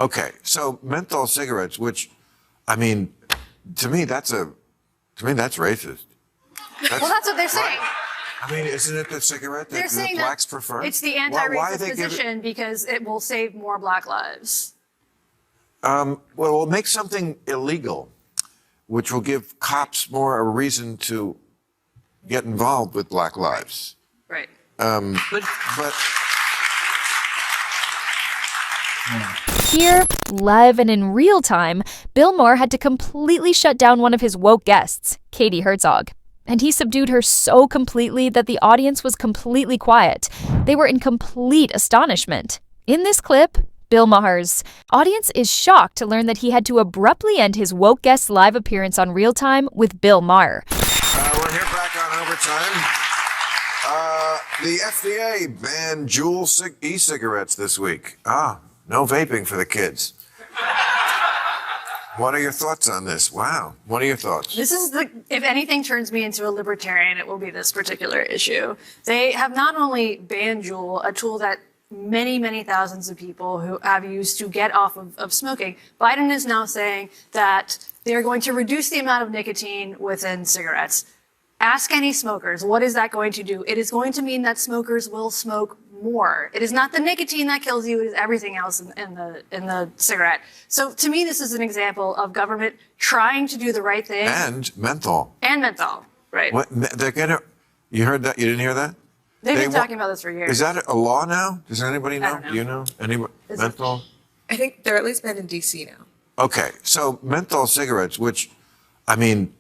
Okay, so menthol cigarettes, which, I mean, to me that's racist. Well, that's what they're saying. I mean, isn't it the cigarette They're that saying blacks that prefer? it's the anti-racist position because it will save more black lives. Well, we'll make something illegal, which will give cops more a reason to get involved with black lives. Right. But Here, live and in real time, Bill Maher had to completely shut down one of his woke guests, Katie Herzog. And he subdued her so completely that the audience was completely quiet. They were in complete astonishment. In this clip, Bill Maher's audience is shocked to learn that he had to abruptly end his woke guest's live appearance on Real Time with Bill Maher. We're here back on Overtime. The FDA banned Juul e-cigarettes this week. No vaping for the kids. What are your thoughts on this? Wow. What are your thoughts? This is if anything turns me into a libertarian, it will be this particular issue. They have not only banned Juul, a tool that many, many thousands of people who have used to get off of smoking. Biden is now saying that they are going to reduce the amount of nicotine within cigarettes. Ask any smokers, what is that going to do? It is going to mean that smokers will smoke more. It is not the nicotine that kills you, it is everything else in the cigarette. So to me, this is an example of government trying to do the right thing. And menthol. And menthol, right. What, they're gonna, you heard that? You didn't hear that? They've been talking about this for years. Is that a law now? Does anybody know? I don't know. Do you know? Anybody? Menthol? I think they're at least banned in DC now. Okay, so menthol cigarettes, which, I mean,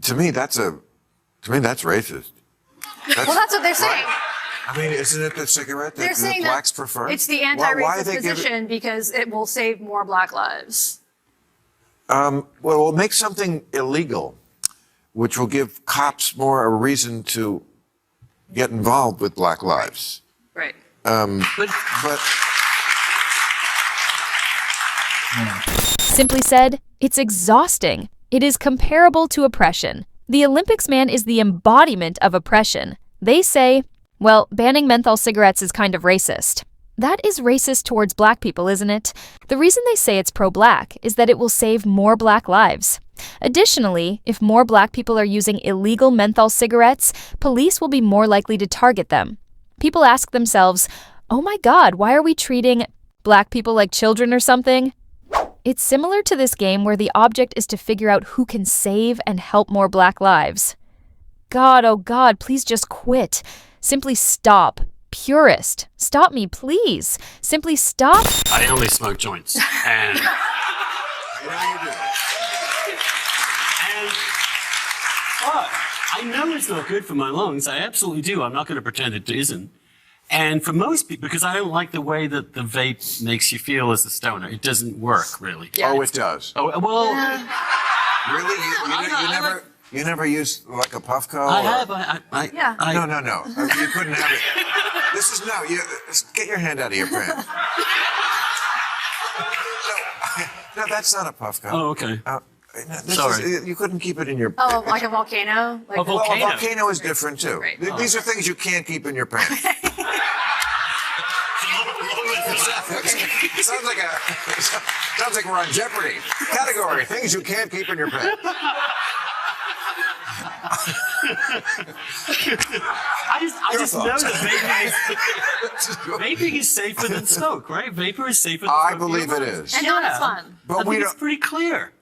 to me that's racist. Well, that's what they're saying. I mean, isn't it the cigarette They're that saying blacks that prefer? it's the Why anti-racist they give position because it will save more black lives. Well, we'll make something illegal, which will give cops more a reason to get involved with black lives. Right. But Simply said, it's exhausting. It is comparable to oppression. The Olympics man is the embodiment of oppression. They say, well, banning menthol cigarettes is kind of racist. That is racist towards black people, isn't it? The reason they say it's pro-black is that it will save more black lives. Additionally, if more black people are using illegal menthol cigarettes, police will be more likely to target them. People ask themselves, oh my God, why are we treating black people like children or something? It's similar to this game where the object is to figure out who can save and help more black lives. God, oh God, please just quit. Simply stop. Purist, stop me, please. Simply stop. I only smoke joints. And, but I know it's not good for my lungs. I absolutely do. I'm not going to pretend it isn't. And for most people, because I don't like the way that the vape makes you feel as a stoner. It doesn't work, really. Yeah. Oh, it does. Oh, well... Really? You never used like a Puffco? I have. Yeah. No. You couldn't have it. This is get your hand out of your pants. No, that's not a Puffco. Oh, okay. Sorry. You couldn't keep it in your pants. Oh, like a volcano? Like A volcano. A volcano is different too. Right. These are things you can't keep in your pants. Sounds like we're on Jeopardy. Category: things you can't keep in your pants. I just know that vaping is safer than smoke, right? Vapor is safer than smoke. I believe it is. And not as fun. But I think it's pretty clear.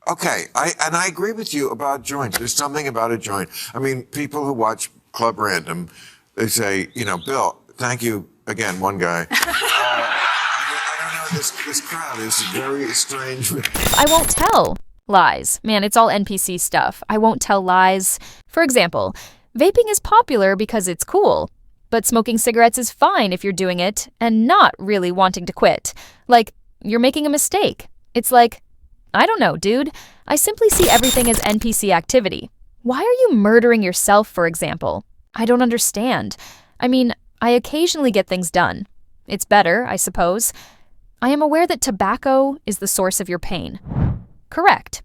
Okay, I agree with you about joints. There's something about a joint. I mean, people who watch Club Random, they say, Bill, thank you again, one guy. I don't know, this crowd is very strange. I won't tell lies. Man, it's all NPC stuff. I won't tell lies. For example, vaping is popular because it's cool, but smoking cigarettes is fine if you're doing it and not really wanting to quit. Like, you're making a mistake. It's like, I don't know, dude. I simply see everything as NPC activity. Why are you murdering yourself, for example? I don't understand. I mean, I occasionally get things done. It's better, I suppose. I am aware that tobacco is the source of your pain. Correct.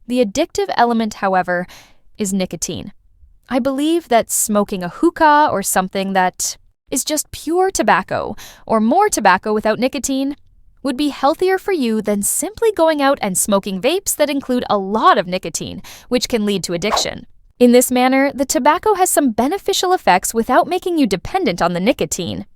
The addictive element, however, is nicotine. I believe that smoking a hookah or something that is just pure tobacco, or more tobacco without nicotine, would be healthier for you than simply going out and smoking vapes that include a lot of nicotine, which can lead to addiction. In this manner, the tobacco has some beneficial effects without making you dependent on the nicotine.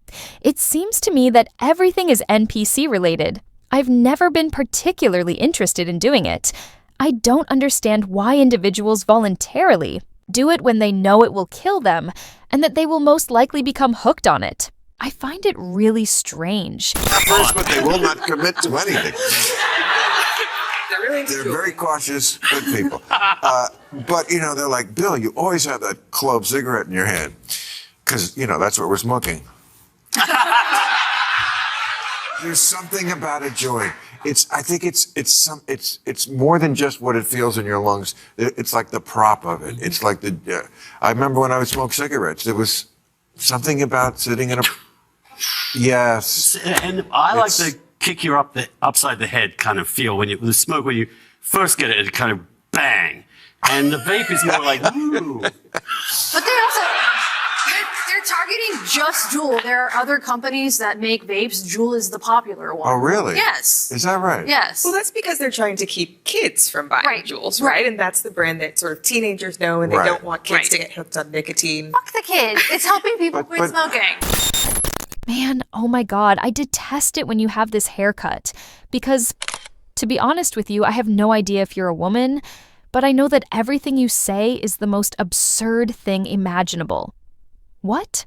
It seems to me that everything is NPC related. I've never been particularly interested in doing it. I don't understand why individuals voluntarily do it when they know it will kill them and that they will most likely become hooked on it. I find it really strange. At first, but they will not commit to anything. They're very cautious, good people. But, they're like, Bill, you always have that clove cigarette in your hand. Because, that's what we're smoking. There's something about a joint. I think it's more than just what it feels in your lungs. It's like the prop of it. It's like I remember when I would smoke cigarettes, there was something about sitting in a, yes. And I like the kick you upside the head kind of feel when you smoke, when you first get it kind of bang. And the vape is more like, ooh. But they're targeting just Juul. There are other companies that make vapes. Juul is the popular one. Oh, really? Yes. Is that right? Yes. Well, that's because they're trying to keep kids from buying Right. Juuls, Right. right? And that's the brand that sort of teenagers know, and they Right. don't want kids Right. to get hooked on nicotine. Fuck the kids. It's helping people But- quit but- smoking. Man, oh my God, I detest it when you have this haircut. Because, to be honest with you, I have no idea if you're a woman, but I know that everything you say is the most absurd thing imaginable. What?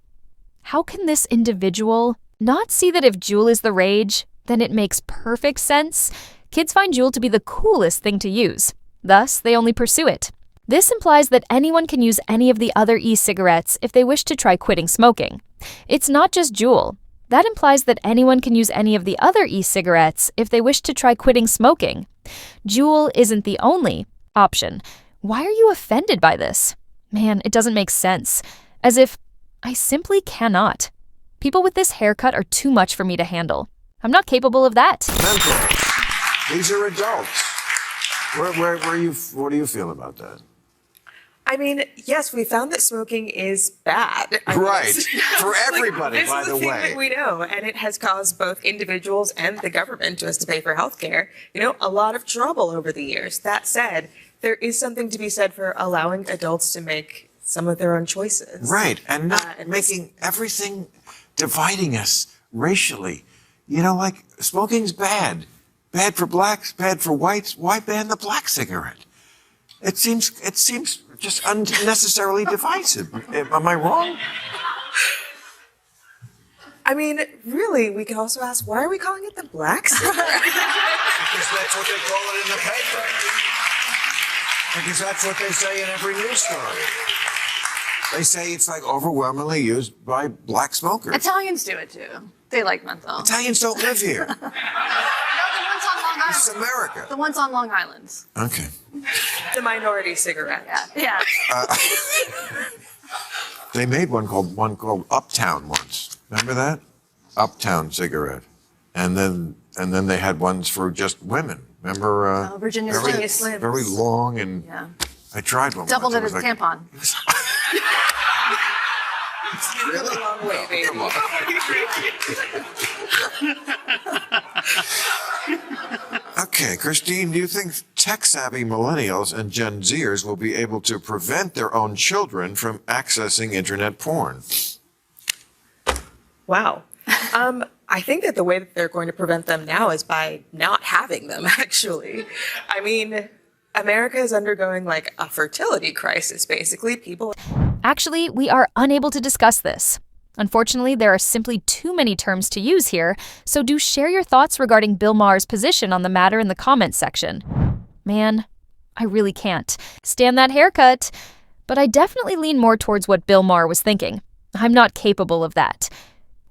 How can this individual not see that if Juul is the rage, then it makes perfect sense? Kids find Juul to be the coolest thing to use. Thus, they only pursue it. This implies that anyone can use any of the other e-cigarettes if they wish to try quitting smoking. It's not just Juul. That implies that anyone can use any of the other e-cigarettes if they wish to try quitting smoking. Juul isn't the only option. Why are you offended by this? Man, it doesn't make sense. As if I simply cannot. People with this haircut are too much for me to handle. I'm not capable of that. Mental. These are adults. What do you feel about that? I mean, yes, we found that smoking is bad. Right. For everybody, this by is the a thing way. that we know, and it has caused both individuals and the government, who has to pay for healthcare, a lot of trouble over the years. That said, there is something to be said for allowing adults to make some of their own choices. Right, and not and making everything dividing us racially. Like smoking's bad. Bad for blacks, bad for whites. Why ban the black cigarette? It seems just unnecessarily divisive. Am I wrong? I mean, really, we could also ask, why are we calling it the black cigarette? Because that's what they call it in the paper. Because that's what they say in every news story. They say it's like overwhelmingly used by black smokers. Italians do it too. They like menthol. Italians don't live here. No, the ones on Long Island. It's America. The ones on Long Island. Okay. The minority cigarette. Yeah. They made one called Uptown once. Remember that? Uptown cigarette. And then they had ones for just women. Remember? Virginia very, Slims. very long and Yeah. I tried one. Doubled once. it as a tampon. Really long way, baby. Okay, Christine, do you think tech-savvy millennials and Gen Zers will be able to prevent their own children from accessing internet porn? Wow. I think that the way that they're going to prevent them now is by not having them, actually. I mean, America is undergoing like a fertility crisis, basically. People. Actually, we are unable to discuss this. Unfortunately, there are simply too many terms to use here, so do share your thoughts regarding Bill Maher's position on the matter in the comments section. Man, I really can't stand that haircut, but I definitely lean more towards what Bill Maher was thinking. I'm not capable of that.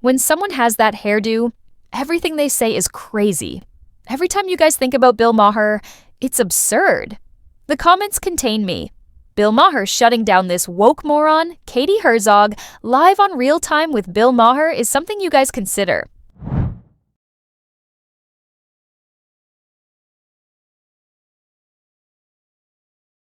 When someone has that hairdo, everything they say is crazy. Every time you guys think about Bill Maher, it's absurd. The comments contain me. Bill Maher shutting down this woke moron, Katie Herzog, live on Real Time with Bill Maher is something you guys consider.